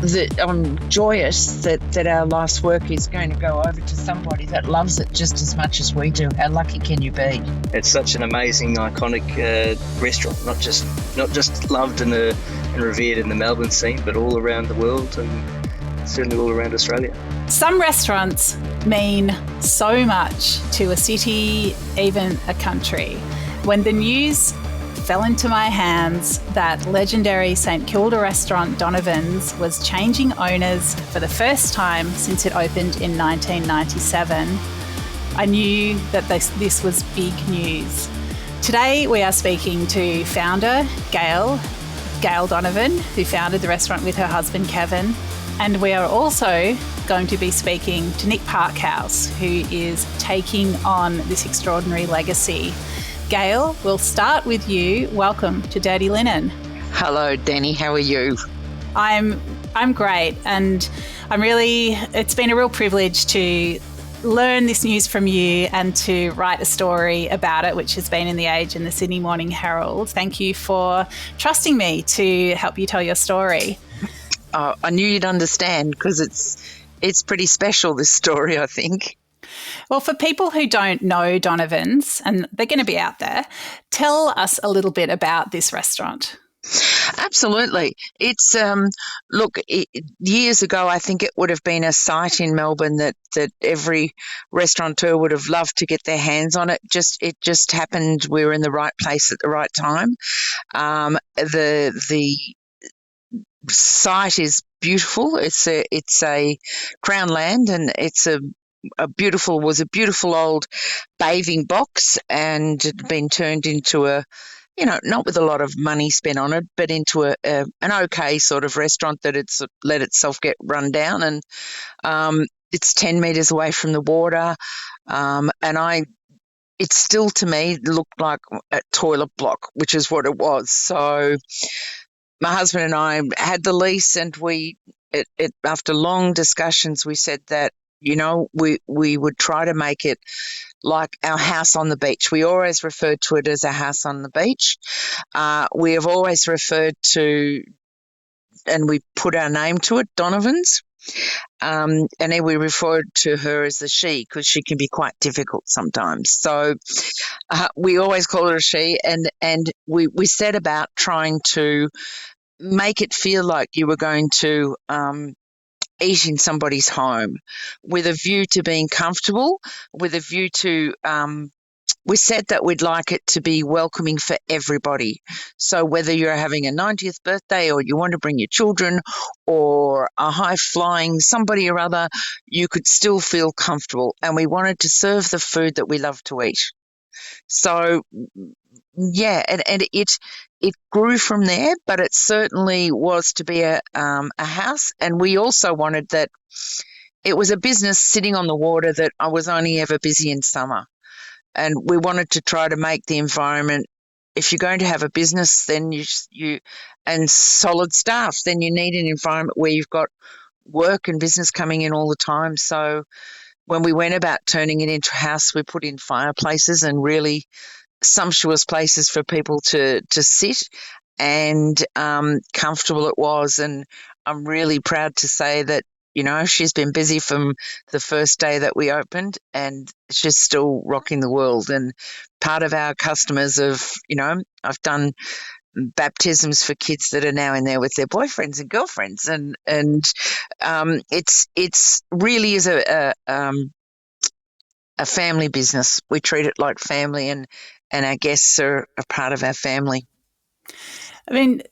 that I'm joyous that our life's work is going to go over to somebody that loves it just as much as we do. How lucky can you be? It's such an amazing, iconic restaurant, not just loved and revered in the Melbourne scene, but all around the world and certainly all around Australia. Some restaurants mean so much to a city, even a country. When the news fell into my hands that legendary St Kilda restaurant Donovans was changing owners for the first time since it opened in 1997, I knew that this was big news. Today we are speaking to founder Gail Donovan, who founded the restaurant with her husband Kevin, and we are also going to be speaking to Nick Parkhouse, who is taking on this extraordinary legacy. Gail, we'll start with you. Welcome to Dirty Linen. Hello, Dani. How are you? I'm great, and it's been a real privilege to learn this news from you and to write a story about it, which has been in The Age and the Sydney Morning Herald. Thank you for trusting me to help you tell your story. I knew you'd understand because it's pretty special, this story, I think. Well, for people who don't know Donovans, and they're going to be out there, tell us a little bit about this restaurant. Absolutely. It's, years ago, I think it would have been a site in Melbourne that every restaurateur would have loved to get their hands on it. It just happened we were in the right place at the right time. The site is beautiful. It's a Crown land, and it's was a beautiful old bathing box, and it had been turned into not with a lot of money spent on it, but into an okay sort of restaurant that it's let itself get run down. And it's 10 metres away from the water, and it still to me looked like a toilet block, which is what it was. So my husband and I had the lease, and after long discussions, we said that, we would try to make it like our house on the beach. We always referred to it as a house on the beach. We have always referred to, and we put our name to it, Donovans. And then we referred to her as a she because she can be quite difficult sometimes. So we always call her a she, and we set about trying to make it feel like you were going to eat in somebody's home, with a view to being comfortable, with a view to we said that we'd like it to be welcoming for everybody. So whether you're having a 90th birthday, or you want to bring your children, or a high-flying somebody or other, you could still feel comfortable. And we wanted to serve the food that we love to eat. So yeah, and it grew from there, but it certainly was to be a house. And we also wanted that it was a business sitting on the water, that I was only ever busy in summer. And we wanted to try to make the environment, if you're going to have a business, then and solid staff, then you need an environment where you've got work and business coming in all the time. So when we went about turning it into a house, we put in fireplaces and really sumptuous places for people to sit, and comfortable it was. And I'm really proud to say that, she's been busy from the first day that we opened, and she's still rocking the world. And part of our customers I've done baptisms for kids that are now in there with their boyfriends and girlfriends, and it's really is a family business. We treat it like family, and our guests are a part of our family. I mean,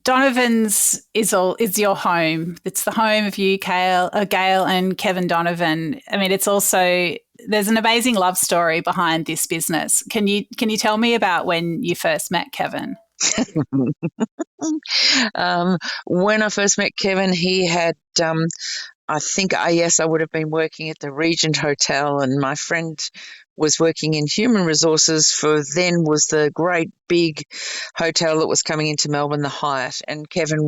Donovans is your home. It's the home of you, Gail and Kevin Donovan. I mean, it's also, there's an amazing love story behind this business. Can you tell me about when you first met Kevin? When I first met Kevin, he had I would have been working at the Regent Hotel, and my friend was working in human resources for then was the great big hotel that was coming into Melbourne, the Hyatt, and Kevin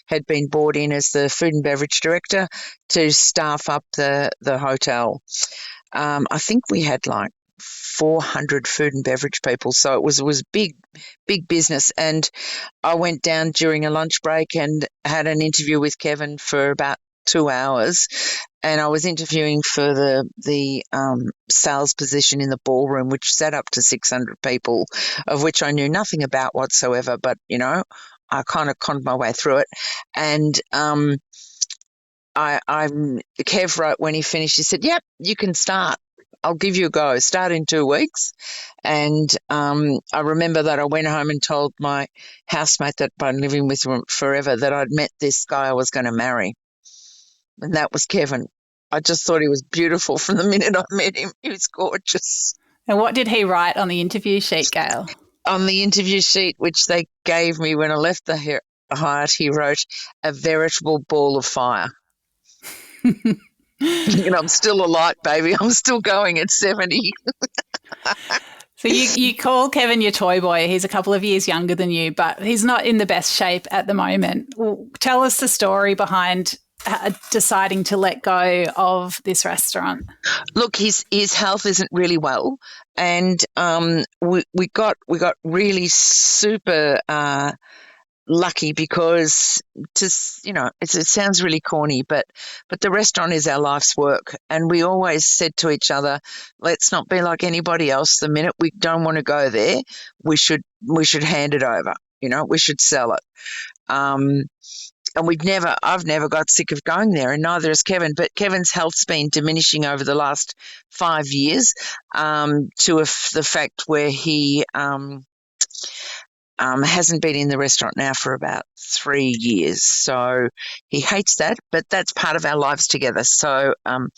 had been brought in as the food and beverage director to staff up the hotel. I think we had like 400 food and beverage people. So it was big business. And I went down during a lunch break and had an interview with Kevin for about 2 hours. And I was interviewing for the sales position in the ballroom, which sat up to 600 people, of which I knew nothing about whatsoever. But, you know, I kind of conned my way through it. And Kev wrote when he finished, he said, "Yep, you can start. I'll give you a go. Start in 2 weeks." And I remember that I went home and told my housemate that I'd been living with forever that I'd met this guy I was going to marry. And that was Kevin. I just thought he was beautiful from the minute I met him. He was gorgeous. And what did he write on the interview sheet, Gail? On the interview sheet, which they gave me when I left the Hyatt, he wrote, "A veritable ball of fire." And I'm still a light, baby. I'm still going at 70. So you call Kevin your toy boy. He's a couple of years younger than you, but he's not in the best shape at the moment. Well, tell us the story behind deciding to let go of this restaurant. Look, his health isn't really well, and we got really super lucky because it sounds really corny, but the restaurant is our life's work, and we always said to each other, let's not be like anybody else. The minute we don't want to go there, we should hand it over. We should sell it. And I've never got sick of going there, and neither has Kevin. But Kevin's health's been diminishing over the last 5 years to the fact where he hasn't been in the restaurant now for about 3 years. So he hates that, but that's part of our lives together. So I said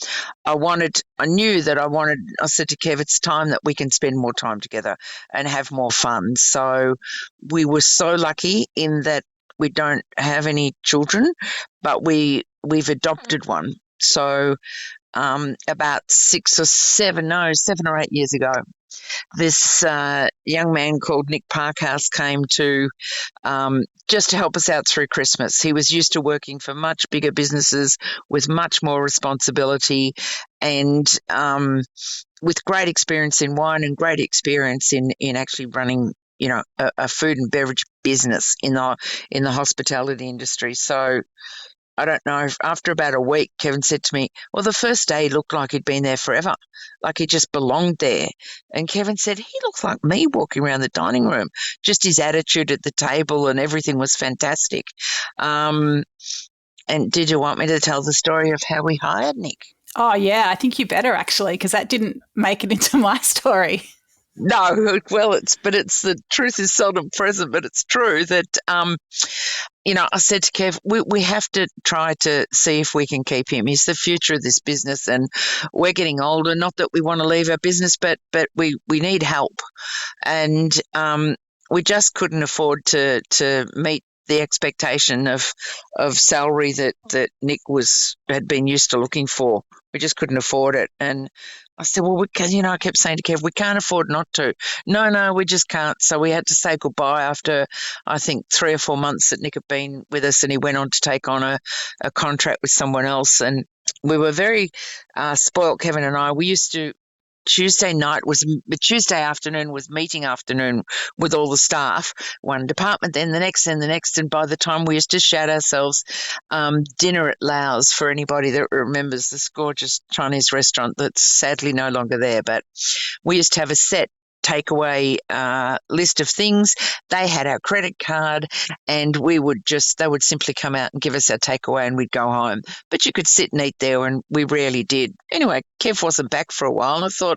to Kev, it's time that we can spend more time together and have more fun. So we were so lucky in that we don't have any children, but we've adopted one. So about 7 or 8 years ago, this young man called Nick Parkhouse came to just to help us out through Christmas. He was used to working for much bigger businesses with much more responsibility, and with great experience in wine and great experience in actually running a food and beverage business in the hospitality industry. So I don't know, after about a week, Kevin said to me, well, the first day he looked like he'd been there forever, like he just belonged there. And Kevin said, he looks like me walking around the dining room, just his attitude at the table and everything was fantastic. And did you want me to tell the story of how we hired Nick? Oh, yeah, I think you better actually, because that didn't make it into my story. No, well, it's the truth is seldom present, but it's true that, I said to Kev, we have to try to see if we can keep him. He's the future of this business, and we're getting older. Not that we want to leave our business, but we need help, and we just couldn't afford to meet the expectation of salary that Nick had been used to looking for. We just couldn't afford it, and I said, well, I kept saying to Kev, we can't afford not to. No, we just can't. So we had to say goodbye after, I think, 3 or 4 months that Nick had been with us, and he went on to take on a contract with someone else. And we were very spoilt, Kevin and I. We used to, Tuesday afternoon was meeting afternoon with all the staff, one department, then the next, and by the time we used to shout ourselves dinner at Lau's, for anybody that remembers this gorgeous Chinese restaurant that's sadly no longer there. But we used to have a set takeaway list of things. They had our credit card, and they would simply come out and give us our takeaway, and we'd go home. But you could sit and eat there, and we rarely did. Anyway, Kev wasn't back for a while, and I thought,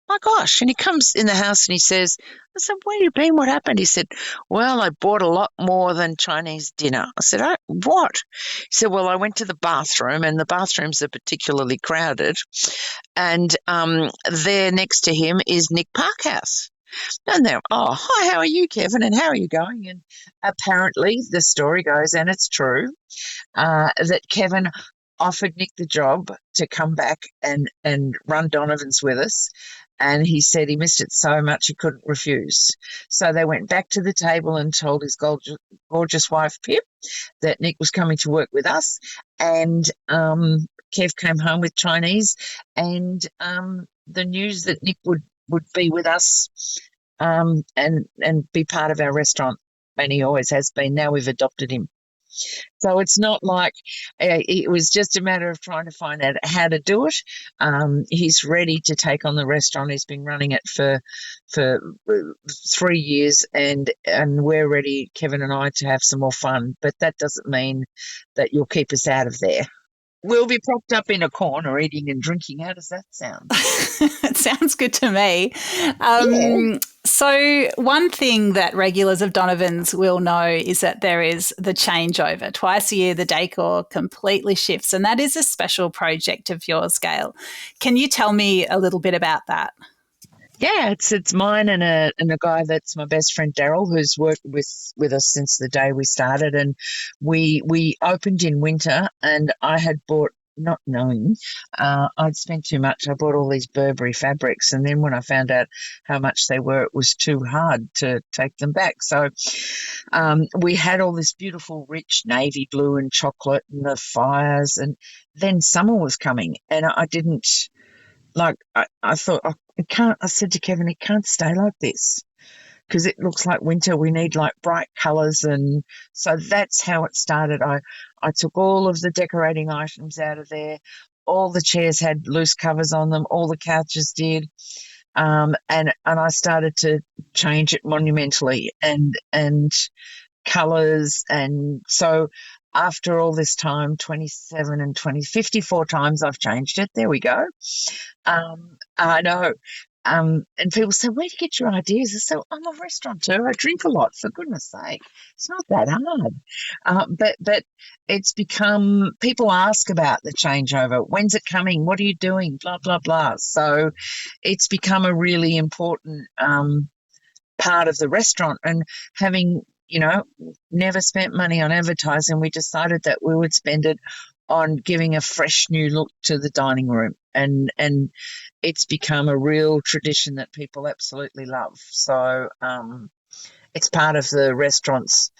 my gosh. And he comes in the house and he says, I said, where have you been? What happened? He said, well, I bought a lot more than Chinese dinner. I said, oh, what? He said, well, I went to the bathroom, and the bathrooms are particularly crowded, and there next to him is Nick Parkhouse. And they're, oh, hi, how are you, Kevin? And how are you going? And apparently the story goes, and it's true, that Kevin offered Nick the job to come back and run Donovans with us. And he said he missed it so much he couldn't refuse. So they went back to the table and told his gorgeous wife, Pip, that Nick was coming to work with us. And Kev came home with Chinese, and the news that Nick would be with us and be part of our restaurant, and he always has been. Now we've adopted him. So it's not like it was just a matter of trying to find out how to do it. He's ready to take on the restaurant. He's been running it for 3 years, and we're ready, Kevin and I, to have some more fun. But that doesn't mean that you'll keep us out of there. We'll be propped up in a corner eating and drinking. How does that sound? It sounds good to me. Yeah. So one thing that regulars of Donovan's will know is that there is the changeover. Twice a year, the decor completely shifts, and that is a special project of yours, Gail. Can you tell me a little bit about that? Yeah, it's mine and a guy that's my best friend Daryl, who's worked with us since the day we started, and we opened in winter, and I had bought, not knowing, I'd spent too much. I bought all these Burberry fabrics, and then when I found out how much they were, it was too hard to take them back. So we had all this beautiful, rich navy blue and chocolate and the fires, and then summer was coming, and I didn't. I thought, I said to Kevin, it can't stay like this because it looks like winter. We need like bright colours. And so that's how it started. I took all of the decorating items out of there. All the chairs had loose covers on them. All the couches did. And I started to change it monumentally and colours. And so after all this time, 27 and 20, 54 times I've changed it. There we go. I know. And people say, where do you get your ideas? I say, I'm a restaurateur. I drink a lot, for goodness sake. It's not that hard. But it's become, people ask about the changeover. When's it coming? What are you doing? Blah, blah, blah. So it's become a really important part of the restaurant. And having, never spent money on advertising, we decided that we would spend it on giving a fresh new look to the dining room, and it's become a real tradition that people absolutely love. So it's part of the restaurant's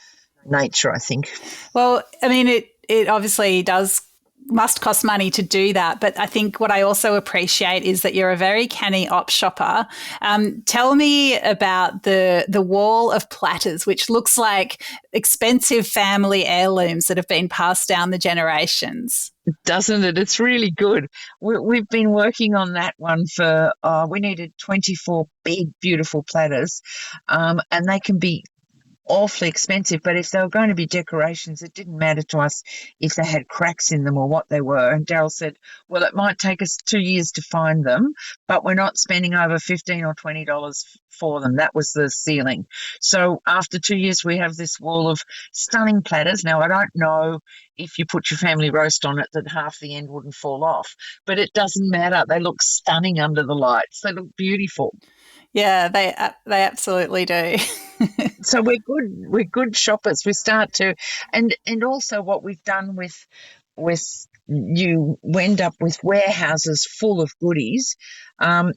nature, I think. Well, I mean, it obviously must cost money to do that. But I think what I also appreciate is that you're a very canny op shopper. Tell me about the wall of platters, which looks like expensive family heirlooms that have been passed down the generations. Doesn't it? It's really good. We've been working on that one for, we needed 24 big, beautiful platters, and they can be awfully expensive, but if they were going to be decorations, it didn't matter to us if they had cracks in them or what they were. And Daryl said, well, it might take us 2 years to find them, but we're not spending over $15 or $20 for them. That was the ceiling. So after 2 years, we have this wall of stunning platters. Now, I don't know if you put your family roast on it that half the end wouldn't fall off, but it doesn't matter. They look stunning under the lights. They look beautiful. Yeah, they absolutely do. So we're good shoppers. We start to, and also what we've done with you end up with warehouses full of goodies.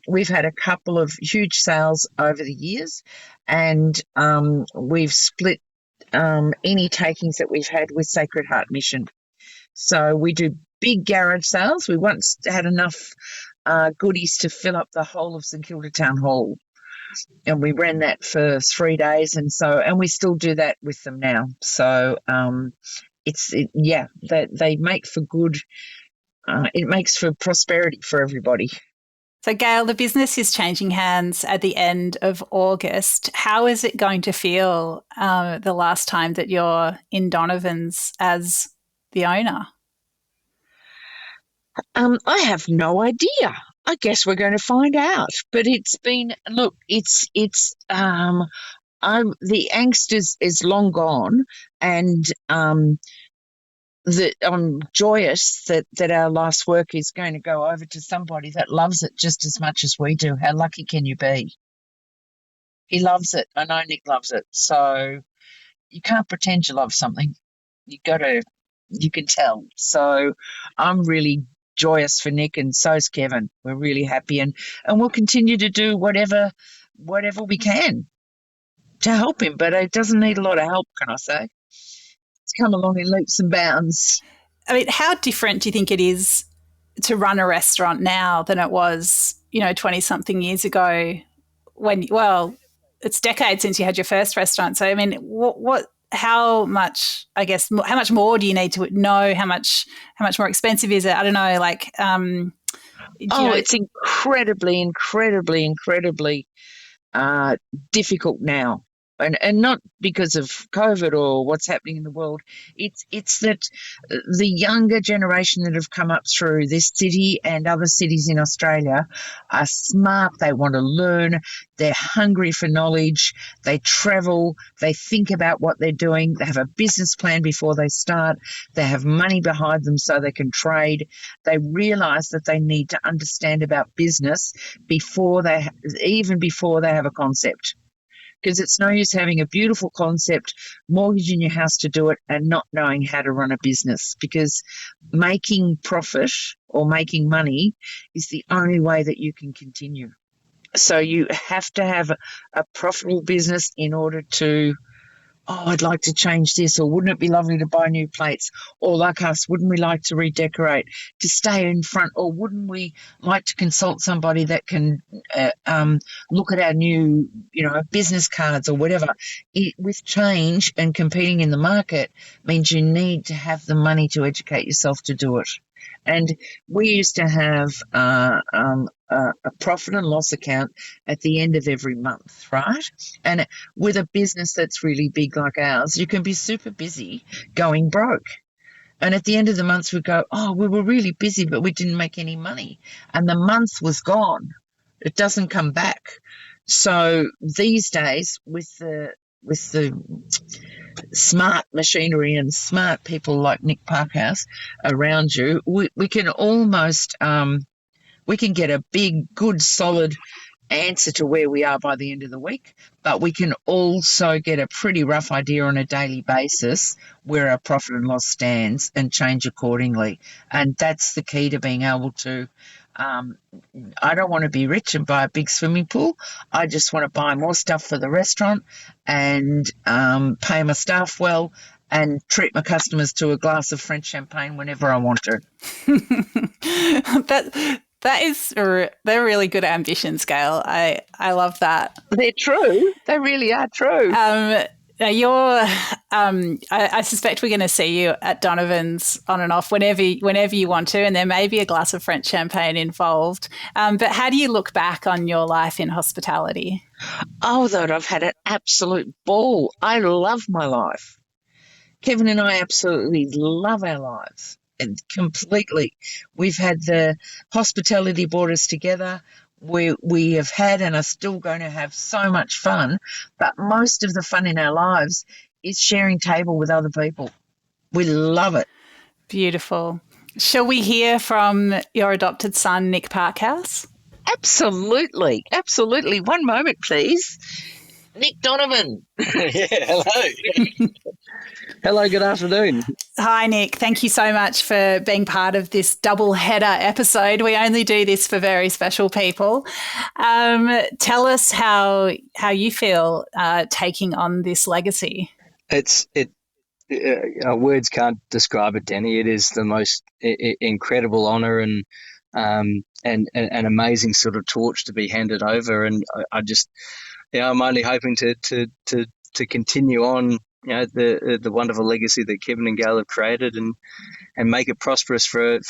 We've had a couple of huge sales over the years, and we've split any takings that we've had with Sacred Heart Mission. So we do big garage sales. We once had enough goodies to fill up the whole of St Kilda Town Hall, and we ran that for 3 days, and we still do that with them now. So they make for good. It makes for prosperity for everybody. So, Gail, the business is changing hands at the end of August. How is it going to feel the last time that you're in Donovans as the owner? I have no idea. I guess we're going to find out. But it's been, look, the angst is long gone, and that I'm joyous that our life's work is going to go over to somebody that loves it just as much as we do. How lucky can you be? He loves it. I know Nick loves it. So you can't pretend you love something. You can tell. So I'm really joyous for Nick, and so's Kevin. We're really happy, and we'll continue to do whatever we can to help him, but it doesn't need a lot of help, can I say? It's come along in leaps and bounds. I mean, how different do you think it is to run a restaurant now than it was, 20-something years ago when, well, it's decades since you had your first restaurant. So, I mean, how much more do you need to know? How much more expensive is it? I don't know, like, it's incredibly, incredibly, incredibly difficult now. And not because of COVID or what's happening in the world. It's that the younger generation that have come up through this city and other cities in Australia are smart. They want to learn. They're hungry for knowledge. They travel. They think about what they're doing. They have a business plan before they start. They have money behind them so they can trade. They realise that they need to understand about business even before they have a concept. Because it's no use having a beautiful concept, mortgaging your house to do it, and not knowing how to run a business. Because making profit or making money is the only way that you can continue. So you have to have a profitable business in order to, I'd like to change this, or wouldn't it be lovely to buy new plates? Or like us, wouldn't we like to redecorate, to stay in front? Or wouldn't we like to consult somebody that can look at our new, business cards or whatever? With change and competing in the market means you need to have the money to educate yourself to do it. And we used to have a profit and loss account at the end of every month, right? And with a business that's really big like ours, you can be super busy going broke. And at the end of the month, we go, we were really busy, but we didn't make any money. And the month was gone. It doesn't come back. So these days, with the smart machinery and smart people like Nick Parkhouse around you, we can almost we can get a big, good, solid answer to where we are by the end of the week, but we can also get a pretty rough idea on a daily basis where our profit and loss stands and change accordingly. And that's the key to being able to I don't want to be rich and buy a big swimming pool. I just want to buy more stuff for the restaurant and pay my staff well and treat my customers to a glass of French champagne whenever I want to. They're really good ambitions, Gail. I love that. They're true. They really are true. I suspect we're going to see you at Donovans on and off whenever you want to, and there may be a glass of French champagne involved. But how do you look back on your life in hospitality? That I've had an absolute ball. I love my life. Kevin and I absolutely love our lives. And completely. We've had the hospitality brought us together. We have had and are still going to have so much fun, but most of the fun in our lives is sharing table with other people. We love it. Beautiful. Shall we hear from your adopted son, Nick Parkhouse? Absolutely. Absolutely. One moment, please. Nick Donovan. Yeah, hello. Hello, good afternoon. Hi, Nick. Thank you so much for being part of this double header episode. We only do this for very special people. Tell us how you feel taking on this legacy. Words can't describe it, Dani. It is the most incredible honour and an amazing sort of torch to be handed over. And I'm only hoping to continue on, the wonderful legacy that Kevin and Gail have created and make it prosperous for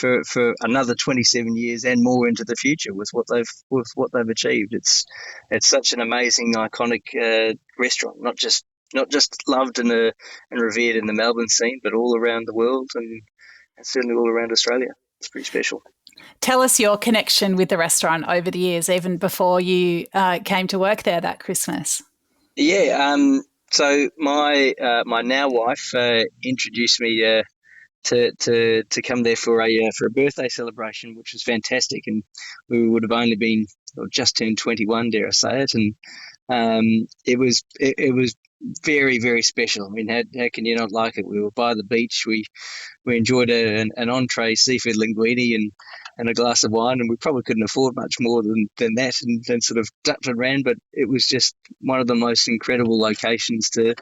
another 27 years and more into the future with what they've achieved. It's such an amazing, iconic restaurant, not just loved and revered in the Melbourne scene, but all around the world and certainly all around Australia. It's pretty special. Tell us your connection with the restaurant over the years, even before you came to work there that Christmas. Yeah, so my now wife introduced me to come there for a birthday celebration, which was fantastic, and we would have only been just turned 21, dare I say it, and it was very, very special. I mean, how can you not like it? We were by the beach. We enjoyed an entree seafood linguine and a glass of wine, and we probably couldn't afford much more than that, and then sort of ducked and ran. But it was just one of the most incredible locations to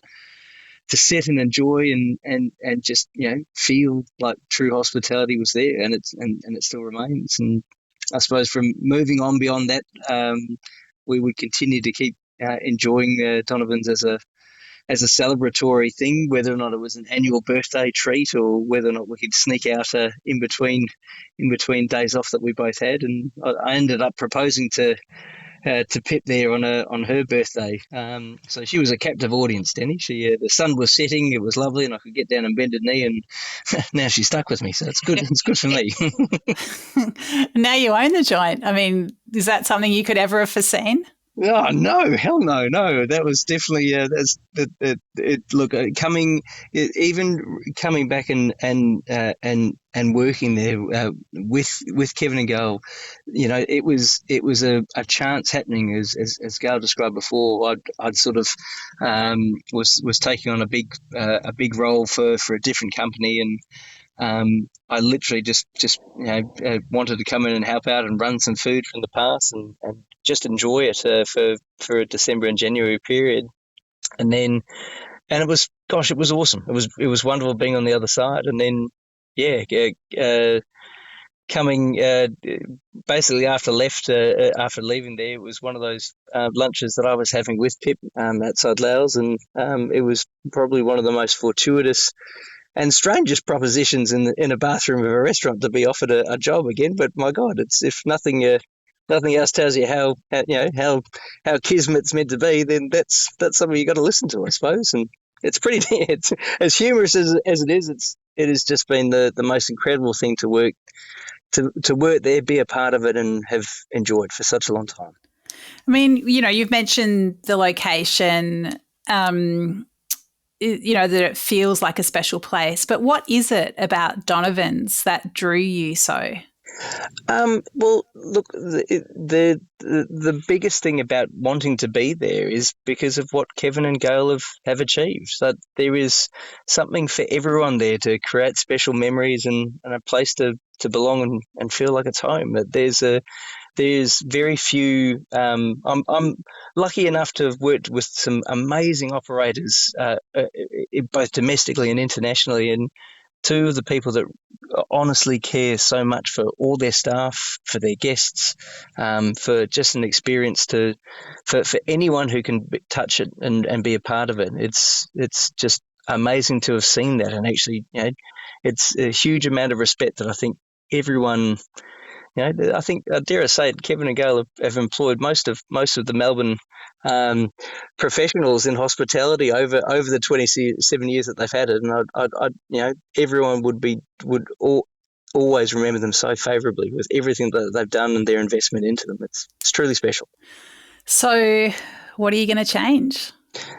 sit and enjoy and just feel like true hospitality was there, and it still remains. And I suppose from moving on beyond that, we would continue to keep enjoying Donovans as a celebratory thing, whether or not it was an annual birthday treat or whether or not we could sneak out in between days off that we both had. And I ended up proposing to Pip there on her birthday. So she was a captive audience, Dani. The sun was setting, it was lovely, and I could get down and bend a knee, and now she's stuck with me, so it's good. It's good for me. Now you own the joint. I mean, is that something you could ever have foreseen? Oh no! Hell no! No, that was definitely coming back and working there with Kevin and Gail. It was a chance happening, as Gail described before. I'd sort of was taking on a big role for a different company, and I literally just wanted to come in and help out and run some food from the past and just enjoy it for a December and January period. And it was awesome. It was wonderful being on the other side. And then coming basically after leaving there, it was one of those lunches that I was having with Pip outside Laos, and it was probably one of the most fortuitous and strangest propositions in a bathroom of a restaurant to be offered a job again. But my God, it's if nothing else tells you how kismet's meant to be, then that's something you got to listen to, I suppose. And it's pretty it's as humorous as it is. It has just been the most incredible thing to work there, be a part of it, and have enjoyed for such a long time. I mean, you've mentioned the location. That it feels like a special place. But what is it about Donovans that drew you so? Well, look, the biggest thing about wanting to be there is because of what Kevin and Gail have achieved. That there is something for everyone there to create special memories and a place to belong and feel like it's home. That there's very few. I'm lucky enough to have worked with some amazing operators, both domestically and internationally, and two of the people that honestly care so much for all their staff, for their guests, for just an experience for anyone who can touch it and be a part of it. It's just amazing to have seen that, and actually, it's a huge amount of respect that I think everyone. I think, dare I say it, Kevin and Gail have employed most of the Melbourne professionals in hospitality over the 27 years that they've had it, and everyone would always remember them so favourably with everything that they've done and their investment into them. It's truly special. So, what are you going to change?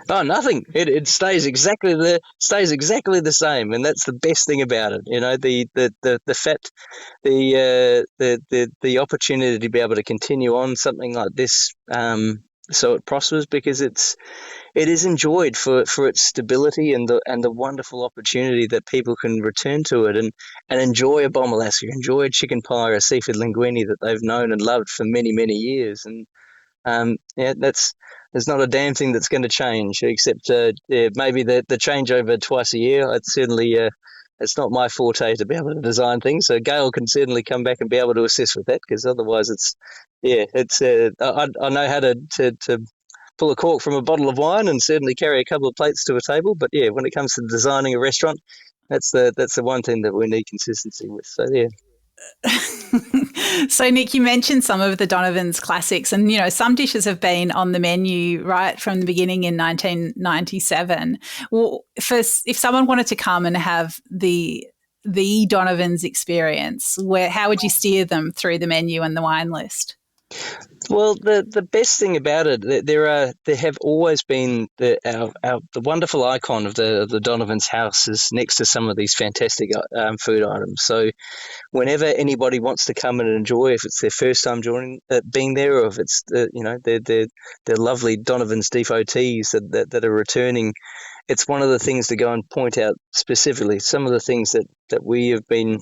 Oh, nothing. It stays exactly the same, and that's the best thing about it. The opportunity to be able to continue on something like this, so it prospers, because it is enjoyed for its stability and the wonderful opportunity that people can return to it and enjoy a bomb Alaska, enjoy a chicken pie or a seafood linguine that they've known and loved for many, many years. And there's not a damn thing that's going to change, except maybe the changeover twice a year. It's certainly it's not my forte to be able to design things. So Gail can certainly come back and be able to assist with that, because otherwise I know how to pull a cork from a bottle of wine and certainly carry a couple of plates to a table. But when it comes to designing a restaurant, that's the one thing that we need consistency with. So So, Nick, you mentioned some of the Donovans classics, and, some dishes have been on the menu right from the beginning in 1997. Well, first, if someone wanted to come and have the Donovans experience, how would you steer them through the menu and the wine list? Well, the best thing about it, there have always been the wonderful icon of the Donovans house is next to some of these fantastic food items. So whenever anybody wants to come and enjoy, if it's their first time being there, or if it's they're lovely Donovans devotees that are returning, it's one of the things to go and point out specifically. Some of the things that we have been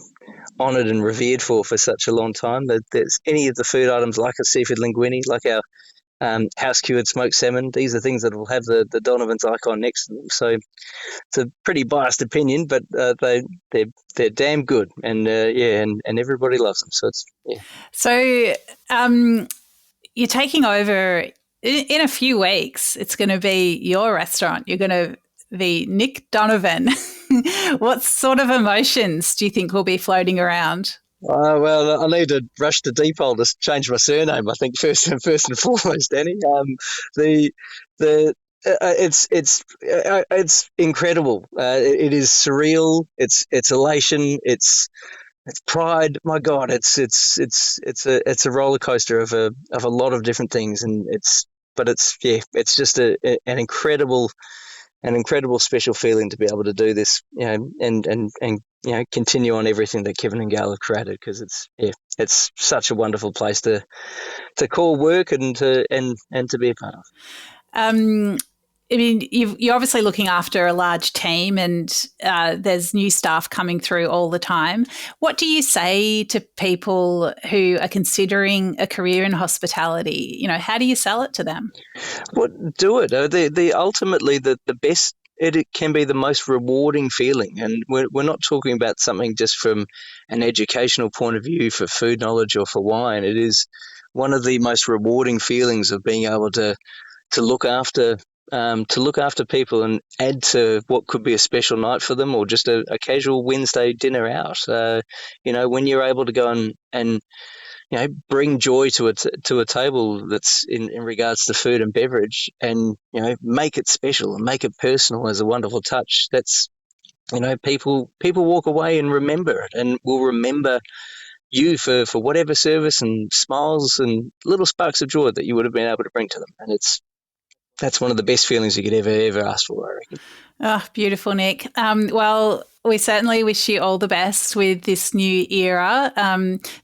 honoured and revered for such a long time. That there's any of the food items like a seafood linguine, like our house cured smoked salmon. These are things that will have the Donovans icon next to them. So it's a pretty biased opinion, but they're damn good, and and everybody loves them. So it's So you're taking over in a few weeks. It's going to be your restaurant. You're going to be Nick Donovan. What sort of emotions do you think will be floating around? Well, I need to rush to Deepole to change my surname. I think first and foremost, Dani. It's incredible. It is surreal. It's elation. It's pride. My God, it's a roller coaster of a lot of different things, and it's just an incredible special feeling to be able to do this, and continue on everything that Kevin and Gail have created, because it's such a wonderful place to call work and to be a part of. I mean, you're obviously looking after a large team, and there's new staff coming through all the time. What do you say to people who are considering a career in hospitality? How do you sell it to them? Well, do it. Ultimately, the best. It can be the most rewarding feeling, and we're not talking about something just from an educational point of view for food knowledge or for wine. It is one of the most rewarding feelings of being able to look after people and add to what could be a special night for them, or just a casual Wednesday dinner out. When you're able to go and bring joy to a table that's in regards to food and beverage, and make it special and make it personal as a wonderful touch. That's people walk away and remember it, and will remember you for whatever service and smiles and little sparks of joy that you would have been able to bring to them. And that's one of the best feelings you could ever ask for, I reckon. Oh, beautiful, Nick. Well, we certainly wish you all the best with this new era.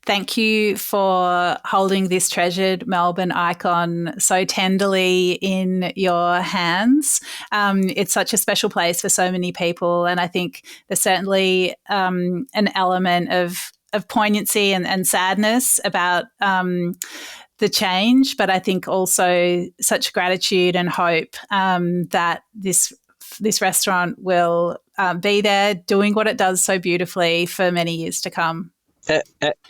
Thank you for holding this treasured Melbourne icon so tenderly in your hands. It's such a special place for so many people, and I think there's certainly an element of poignancy and sadness about the change, but I think also such gratitude and hope that this restaurant will be there doing what it does so beautifully for many years to come.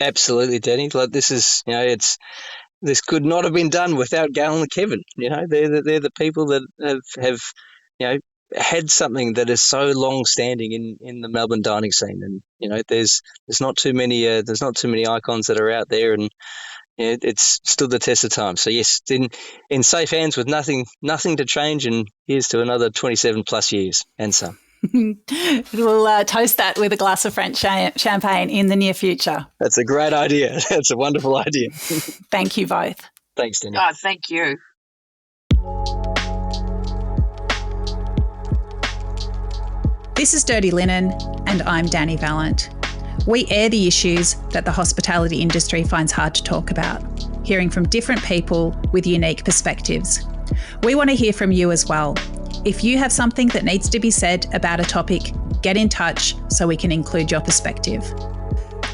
Absolutely, Dani. Like, this is, this could not have been done without Gail and Kevin. They're the people that have had something that is so long standing in the Melbourne dining scene, and there's not too many icons that are out there, and it's stood the test of time. So yes, in safe hands with nothing to change, and here's to another 27 plus years and some. We'll toast that with a glass of French champagne in the near future. That's a great idea. That's a wonderful idea. Thank you both. Thanks, Dani. Oh, thank you. This is Dirty Linen, and I'm Dani Valent. We air the issues that the hospitality industry finds hard to talk about, hearing from different people with unique perspectives. We want to hear from you as well. If you have something that needs to be said about a topic, get in touch so we can include your perspective.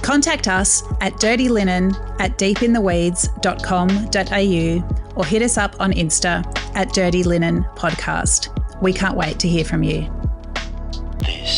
Contact us at dirtylinen@deepintheweeds.com.au or hit us up on Insta at Dirty Linen Podcast. We can't wait to hear from you. This